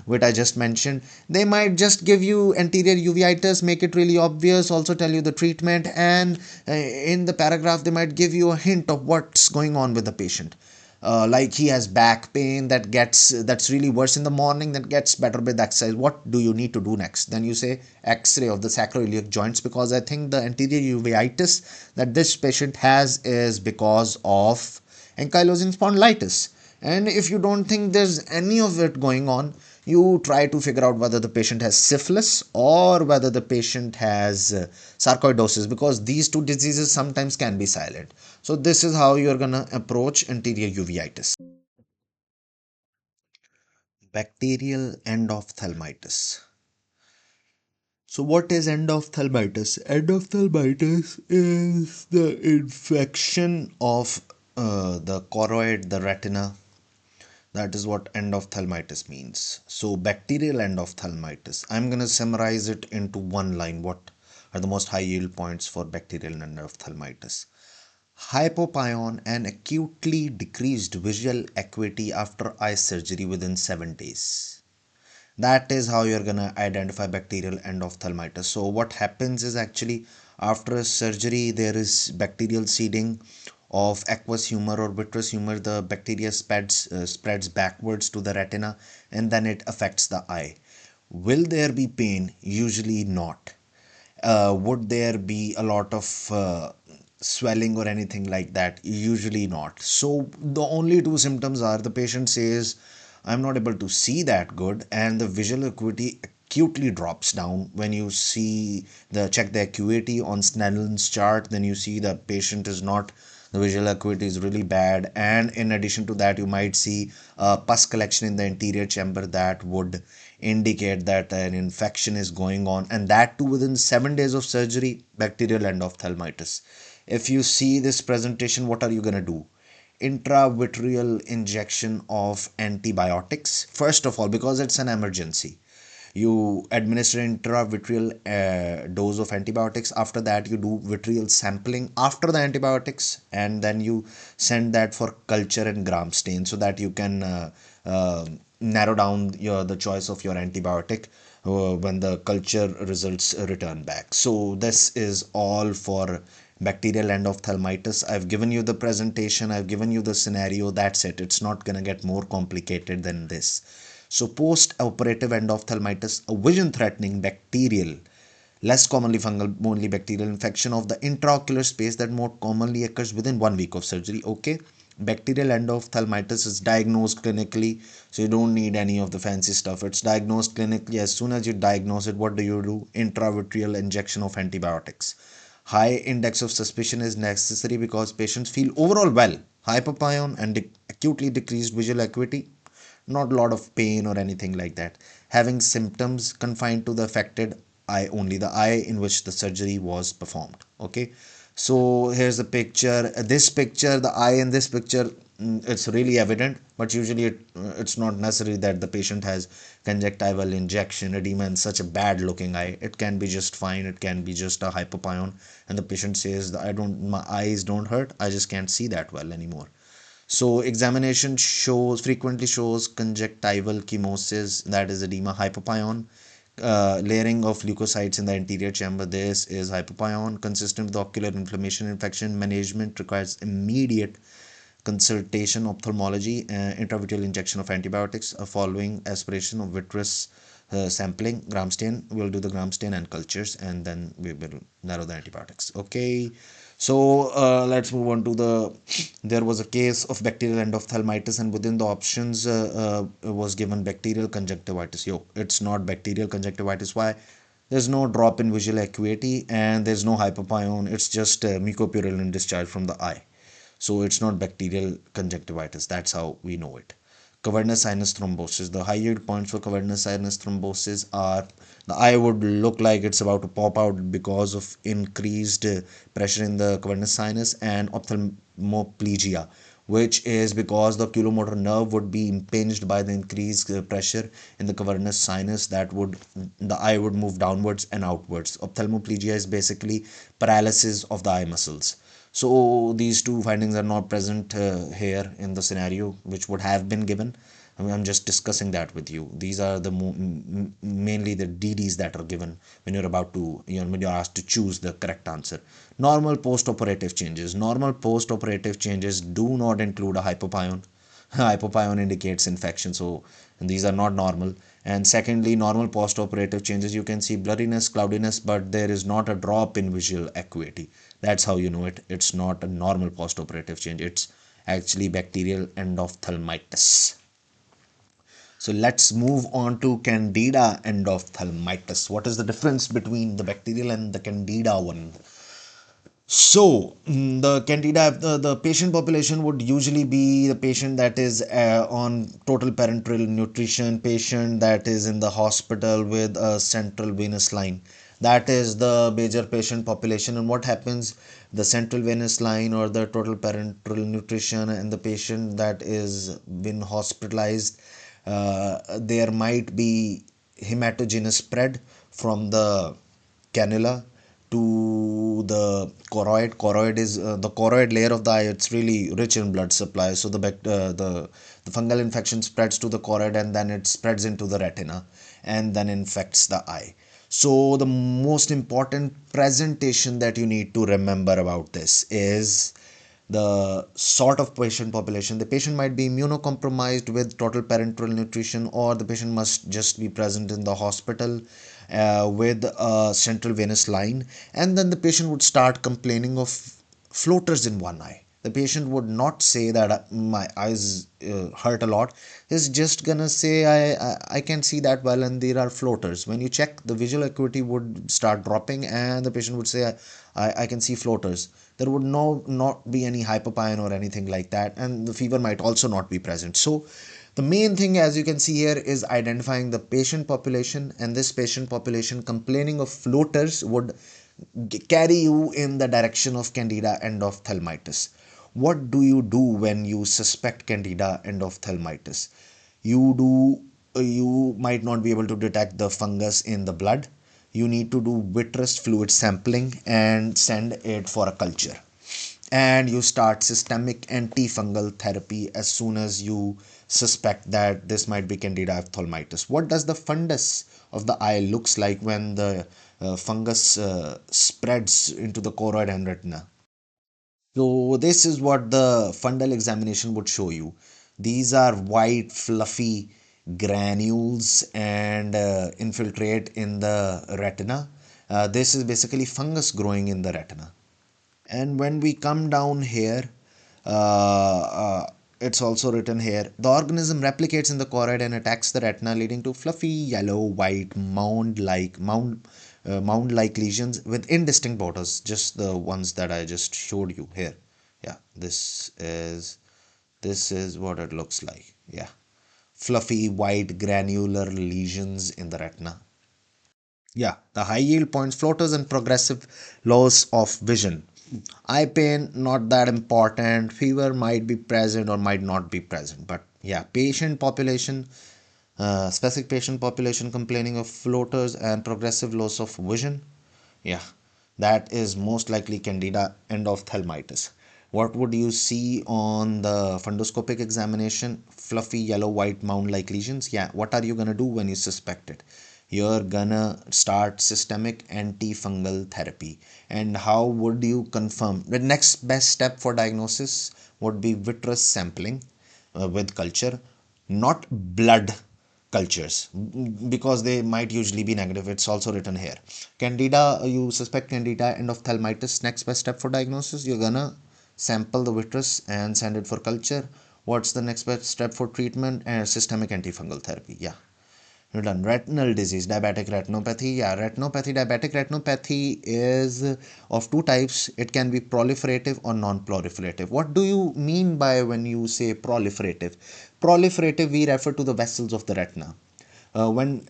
A: which I just mentioned. They might just give you anterior uveitis, make it really obvious, also tell you the treatment, and in the paragraph they might give you a hint of what's going on with the patient. Like he has back pain that's really worse in the morning, that gets better with exercise. What do you need to do next? Then you say x-ray of the sacroiliac joints, because I think the anterior uveitis that this patient has is because of ankylosing spondylitis. And if you don't think there's any of it going on, you try to figure out whether the patient has syphilis or whether the patient has sarcoidosis, because these two diseases sometimes can be silent. So this is how you're gonna approach anterior uveitis. Bacterial endophthalmitis. So what is endophthalmitis? Endophthalmitis is the infection of the choroid, the retina. That is what endophthalmitis means. So bacterial endophthalmitis, I'm going to summarize it into one line. What are the most high yield points for bacterial endophthalmitis? Hypopyon and acutely decreased visual acuity after eye surgery within 7 days. That is how you're gonna identify bacterial endophthalmitis. So what happens is actually after a surgery there is bacterial seeding of aqueous humor or vitreous humor. The bacteria spreads backwards to the retina and then it affects the eye. Will there be pain? Usually not. Would there be a lot of swelling or anything like that? Usually not. So the only two symptoms are the patient says, I'm not able to see that good, and the visual acuity acutely drops down. When you see the check the acuity on Snellen's chart, then you see the patient is not, the visual acuity is really bad, and in addition to that you might see pus collection in the anterior chamber that would indicate that an infection is going on, and that too within 7 days of surgery. Bacterial endophthalmitis. If you see this presentation, what are you going to do? Intravitreal injection of antibiotics first of all, because it's an emergency. You administer intravitreal dose of antibiotics. After that you do vitreal sampling after the antibiotics, and then you send that for culture and gram stain so that you can narrow down the choice of your antibiotic when the culture results return back. So this is all for bacterial endophthalmitis. I've given you the presentation, I've given you the scenario, that's it. It's not going to get more complicated than this. So post-operative endophthalmitis, a vision-threatening bacterial, less commonly fungal, only bacterial infection of the intraocular space that more commonly occurs within 1 week of surgery. Okay, bacterial endophthalmitis is diagnosed clinically, so you don't need any of the fancy stuff. It's diagnosed clinically. As soon as you diagnose it, what do? Intravitreal injection of antibiotics. High index of suspicion is necessary because patients feel overall well, hypopyon and acutely decreased visual acuity, not a lot of pain or anything like that. Having symptoms confined to the affected eye only, the eye in which the surgery was performed. Okay, so here's the picture. This picture, the eye in this picture, it's really evident, but usually it's not necessary that the patient has conjunctival injection, edema, and such a bad looking eye. It can be just fine. It can be just a hypopyon, and the patient says, I don't, my eyes don't hurt, I just can't see that well anymore. So examination shows frequently shows conjunctival chemosis, that is edema, hypopyon, layering of leukocytes in the anterior chamber. This is hypopyon, consistent with ocular inflammation. Infection management requires immediate consultation ophthalmology, intravitreal injection of antibiotics, following aspiration of vitreous sampling, gram stain. We'll do the gram stain and cultures, and then we will narrow the antibiotics. Okay, so let's move on to there was a case of bacterial endophthalmitis, and within the options was given bacterial conjunctivitis. Yo, it's not bacterial conjunctivitis. Why? There's no drop in visual acuity and there's no hypopyon. It's just mucopurulent discharge from the eye. So it's not bacterial conjunctivitis. That's how we know it. Cavernous sinus thrombosis. The high yield points for cavernous sinus thrombosis are the eye would look like it's about to pop out because of increased pressure in the cavernous sinus, and ophthalmoplegia, which is because the oculomotor nerve would be impinged by the increased pressure in the cavernous sinus. That would, the eye would move downwards and outwards. Ophthalmoplegia is basically paralysis of the eye muscles. So these two findings are not present here in the scenario which would have been given. I mean, I'm just discussing that with you. These are the mainly the DDs that are given when you're about to, when you're asked to choose the correct answer. Normal post-operative changes. Normal post-operative changes do not include a hypopyon. Hypopyon indicates infection, so these are not normal. And secondly, normal post-operative changes, you can see blurriness, cloudiness, but there is not a drop in visual acuity. That's how you know it. It's not a normal post-operative change. It's actually bacterial endophthalmitis. So let's move on to candida endophthalmitis. What is the difference between the bacterial and the candida one? So the candida, the patient population would usually be the patient that is on total parenteral nutrition, patient that is in the hospital with a central venous line. That is the major patient population. And what happens, the central venous line or the total parenteral nutrition and the patient that is been hospitalized, there might be hematogenous spread from the cannula to the choroid. Choroid is the choroid layer of the eye. It's really rich in blood supply. So the fungal infection spreads to the choroid, and then it spreads into the retina and then infects the eye. So the most important presentation that you need to remember about this is the sort of patient population. The patient might be immunocompromised with total parenteral nutrition, or the patient must just be present in the hospital with a central venous line, and then the patient would start complaining of floaters in one eye. The patient would not say that my eyes hurt a lot. He's just gonna say I can see that well and there are floaters. When you check, the visual acuity would start dropping and the patient would say I can see floaters. There would not be any hyperpine or anything like that, and the fever might also not be present. So the main thing, as you can see here, is identifying the patient population, and this patient population complaining of floaters would carry you in the direction of candida endophthalmitis. What do you do when you suspect candida endophthalmitis? You might not be able to detect the fungus in the blood. You need to do vitreous fluid sampling and send it for a culture, and you start systemic antifungal therapy as soon as you suspect that this might be candida ophthalmitis. What does the fundus of the eye looks like when the fungus spreads into the choroid and retina? So this is what the fundal examination would show you. These are white fluffy granules and infiltrate in the retina. This is basically fungus growing in the retina. And when we come down here, it's also written here, the organism replicates in the choroid and attacks the retina, leading to fluffy yellow white mound like lesions with indistinct borders, just the ones that I just showed you here. Yeah, this is what it looks like. Yeah, fluffy white granular lesions in the retina. Yeah, the high yield points, floaters, and progressive loss of vision. Eye pain, not that important. Fever might be present or might not be present. But yeah, patient population, specific patient population complaining of floaters and progressive loss of vision. Yeah, that is most likely candida endophthalmitis. What would you see on the fundoscopic examination? Fluffy yellow white mound like lesions. Yeah, what are you gonna do when you suspect it? You're gonna start systemic antifungal therapy. And how would you confirm? The next best step for diagnosis would be vitreous sampling with culture, not blood cultures, because they might usually be negative. It's also written here. Candida, you suspect candida endophthalmitis. Next best step for diagnosis, you're gonna sample the vitreous and send it for culture. What's the next best step for treatment? And systemic antifungal therapy. Yeah, you're done. Retinal disease, diabetic retinopathy. Yeah, retinopathy, diabetic retinopathy is of two types. It can be proliferative or non-proliferative. What do you mean by when you say proliferative? Proliferative, we refer to the vessels of the retina. When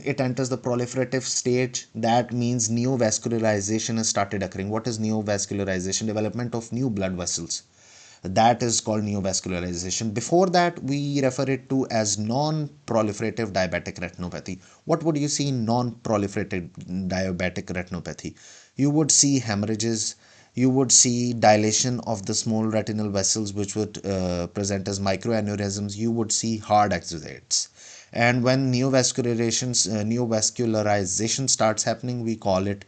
A: it enters the proliferative stage, that means neovascularization has started occurring. What is neovascularization? Development of new blood vessels. That is called neovascularization. Before that, we refer it to as non-proliferative diabetic retinopathy. What would you see in non-proliferative diabetic retinopathy? You would see hemorrhages. You would see dilation of the small retinal vessels, which would present as microaneurysms. You would see hard exudates. And when neovascularization starts happening, we call it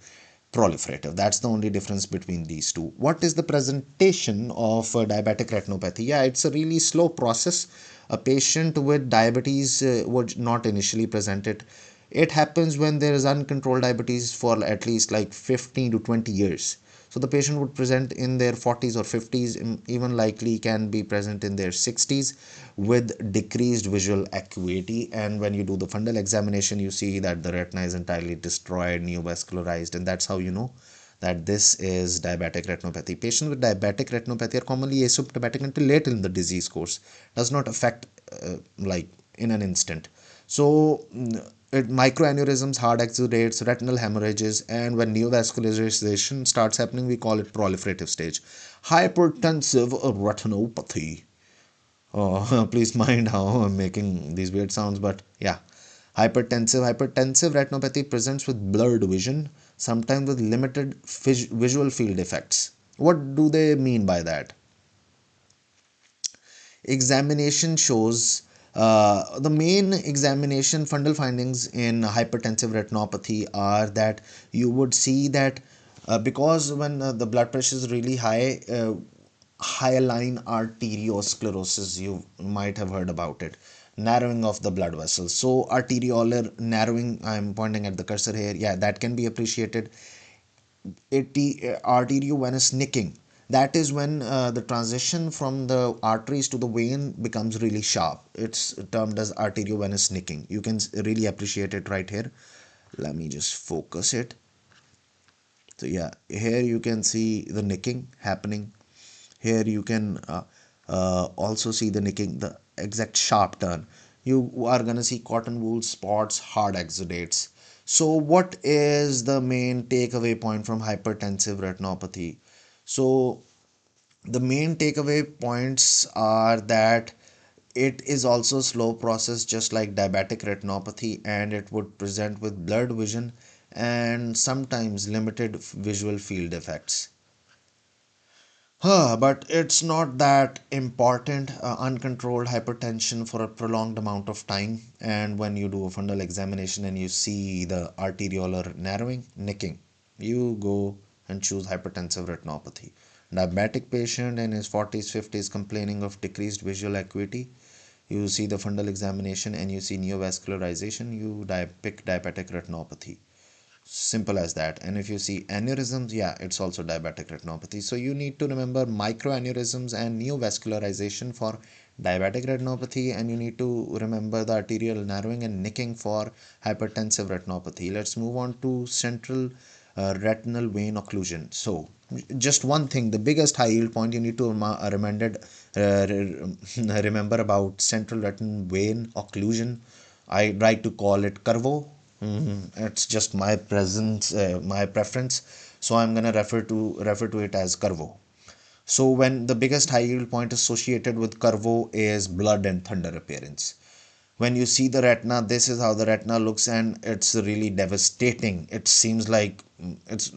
A: proliferative. That's the only difference between these two. What is the presentation of diabetic retinopathy? Yeah, it's a really slow process. A patient with diabetes would not initially present it. It happens when there is uncontrolled diabetes for at least like 15 to 20 years. So the patient would present in their 40s or 50s, even likely can be present in their 60s with decreased visual acuity. And when you do the fundal examination, you see that the retina is entirely destroyed, neovascularized, and that's how you know that this is diabetic retinopathy. Patients with diabetic retinopathy are commonly asymptomatic until late in the disease course, does not affect like in an instant. So microaneurysms, hard exudates, retinal hemorrhages, and when neovascularization starts happening, we call it proliferative stage. Hypertensive retinopathy. Oh, please mind how I'm making these weird sounds, but yeah. Hypertensive retinopathy presents with blurred vision, sometimes with limited visual field effects. What do they mean by that? Examination shows the main examination fundal findings in hypertensive retinopathy are that you would see that because when the blood pressure is really high, hyaline arteriosclerosis, you might have heard about it, narrowing of the blood vessels. So arteriolar narrowing, I'm pointing at the cursor here, yeah, that can be appreciated. Arteriovenous nicking, that is when the transition from the arteries to the vein becomes really sharp. It's termed as arteriovenous nicking. You can really appreciate it right here. Let me just focus it. So yeah, here you can see the nicking happening. Here you can also see the nicking, the exact sharp turn. You are gonna see cotton wool spots, hard exudates. So what is the main takeaway point from hypertensive retinopathy? So the main takeaway points are that it is also a slow process just like diabetic retinopathy, and it would present with blurred vision and sometimes limited visual field effects. But it's not that important. Uncontrolled hypertension for a prolonged amount of time, and when you do a fundal examination and you see the arteriolar narrowing, nicking, you go and choose hypertensive retinopathy. Diabetic patient in his 40s, 50s complaining of decreased visual acuity, you see the fundal examination and you see neovascularization, you pick diabetic retinopathy. Simple as that. And if you see aneurysms, yeah, it's also diabetic retinopathy. So you need to remember microaneurysms and neovascularization for diabetic retinopathy, and you need to remember the arterial narrowing and nicking for hypertensive retinopathy. Let's move on to central retinal vein occlusion. So just one thing, the biggest high yield point you need to remember about central retinal vein occlusion, I like to call it curvo. It's just my presence, my preference. So I'm gonna refer to it as curvo. So when the biggest high yield point associated with curvo is blood and thunder appearance. When you see the retina, this is how the retina looks, and it's really devastating. It seems like it's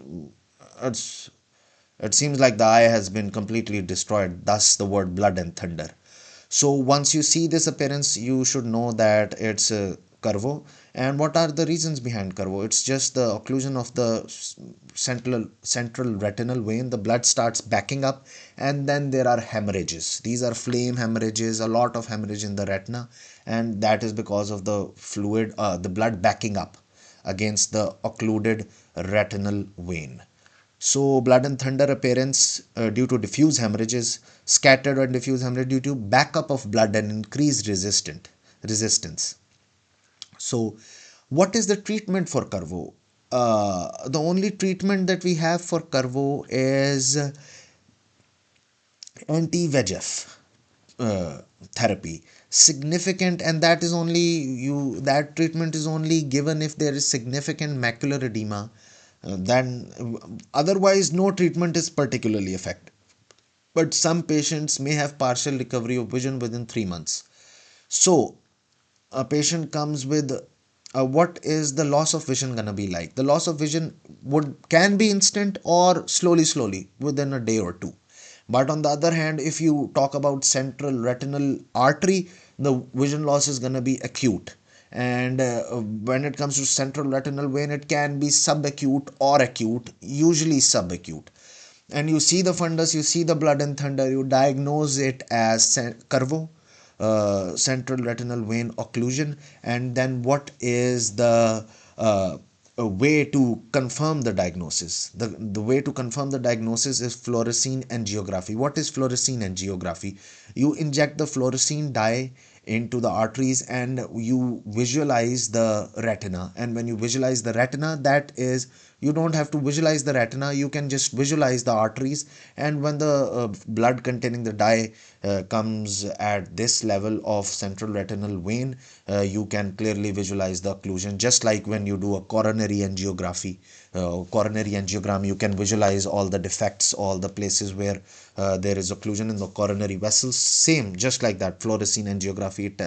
A: it seems like the eye has been completely destroyed. Thus the word blood and thunder. So once you see this appearance, you should know that it's a curvo. And what are the reasons behind curvo? It's just the occlusion of the central retinal vein. The blood starts backing up, and then there are hemorrhages. These are flame hemorrhages, a lot of hemorrhage in the retina, and that is because of the the blood backing up against the occluded retinal vein. So blood and thunder appearance due to diffuse hemorrhages, scattered or diffuse hemorrhage due to backup of blood and increased resistance. So what is the treatment for curvo? The only treatment that we have for curvo is anti-VEGF therapy. Significant, and that is only that treatment is only given if there is significant macular edema. Then otherwise no treatment is particularly effective. But some patients may have partial recovery of vision within 3 months. So a patient comes with what is the loss of vision gonna be like? The loss of vision can be instant or slowly within a day or two. But on the other hand, if you talk about central retinal artery, the vision loss is gonna be acute. And when it comes to central retinal vein, it can be subacute or acute, usually subacute. And you see the fundus, you see the blood and thunder, you diagnose it as curvo, central retinal vein occlusion. And then what is the a way to confirm the diagnosis? The way to confirm the diagnosis is fluorescein angiography. What is fluorescein angiography? You inject the fluorescein dye into the arteries and you visualize the retina. And when you visualize the retina, that is, you don't have to visualize the retina, you can just visualize the arteries. And when the blood containing the dye comes at this level of central retinal vein, you can clearly visualize the occlusion, just like when you do a coronary angiography, coronary angiogram, you can visualize all the defects, all the places where there is occlusion in the coronary vessels. Same, just like that, fluorescein angiography, it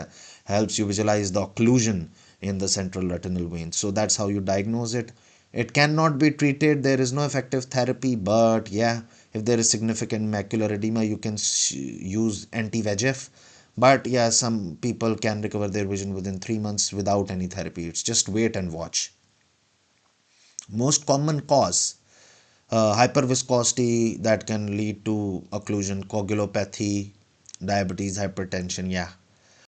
A: helps you visualize the occlusion in the central retinal vein. So that's how you diagnose it. It cannot be treated, there is no effective therapy, but yeah, if there is significant macular edema, you can use anti-VEGF. But yeah, some people can recover their vision within 3 months without any therapy. It's just wait and watch. Most common cause, hyperviscosity that can lead to occlusion, coagulopathy, diabetes, hypertension. Yeah,